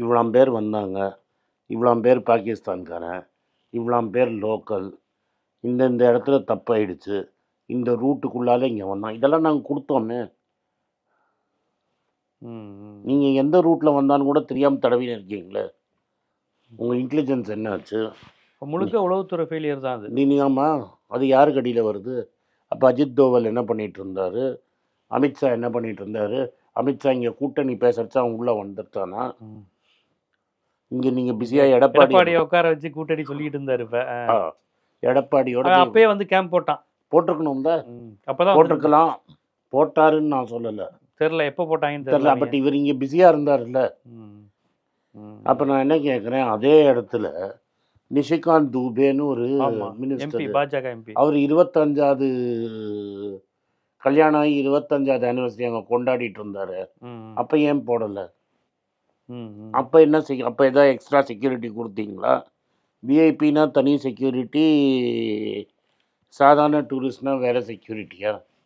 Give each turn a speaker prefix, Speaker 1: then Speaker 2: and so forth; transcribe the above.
Speaker 1: இவ்வளோ பேர் வந்தாங்க, இவ்வளோ பேர் பாகிஸ்தான்காரன், இவ்வளோ பேர் லோக்கல், இந்த இடத்துல தப்பாயிடுச்சு, இந்த ரூட்டுக்குள்ளால இங்கே வந்தான், இதெல்லாம் நாங்கள் கொடுத்தோமே. நீங்கள் எந்த ரூட்டில் வந்தான்னு கூட தெரியாமல் தடவின்னு இருக்கீங்களே. உங்கள் இன்டெலிஜென்ஸ் என்ன ஆச்சு?
Speaker 2: முழுக்க உளவுத்துறை ஃபெயிலியர் தான் அது.
Speaker 1: ஆமாம், அது யாருக்கு அடியில் வருது? அப்போ அஜித் தோவல் என்ன பண்ணிகிட்டு இருந்தார்? அமித்ஷா என்ன பண்ணிகிட்டு இருந்தார்? அமித்ஷா இங்கே கூட்டணி பேசுறச்சா அவன் உள்ளே வந்துட்டானா? இங்கே நீங்கள் பிஸியாக
Speaker 2: எடப்பாடியை உட்கார வச்சு கூட்டணி சொல்லிட்டு இருந்தார். இப்போ
Speaker 1: எடப்பாடியோட
Speaker 2: அப்பயே வந்து கேம்ப்
Speaker 1: போட்டிருக்கணும் தான்.
Speaker 2: அப்போதான்
Speaker 1: போட்டிருக்கலாம், போட்டாருன்னு நான் சொல்லலை,
Speaker 2: தெரில எப்போ போட்டாங்கன்னு
Speaker 1: தெரியல. பட் இவர் இங்கே பிஸியாக இருந்தார்ல. அப்போ நான் என்ன கேட்குறேன், அதே இடத்துல நிஷிகாந்த் தூபேன்னு ஒரு மினிஸ்டர்,
Speaker 2: பாஜக எம்பி,
Speaker 1: அவர் 25வது கல்யாணம் ஆகி 25வது ஆனிவர்சரி அங்கே கொண்டாடிட்டு இருந்தார். அப்போ ஏன் போடலை? அப்போ என்ன அப்போ எதாவது எக்ஸ்ட்ரா செக்யூரிட்டி கொடுத்தீங்களா? விஐபினா தனி செக்யூரிட்டி, சாதாரண டூரிஸ்ட்னா வேறு செக்யூரிட்டியா?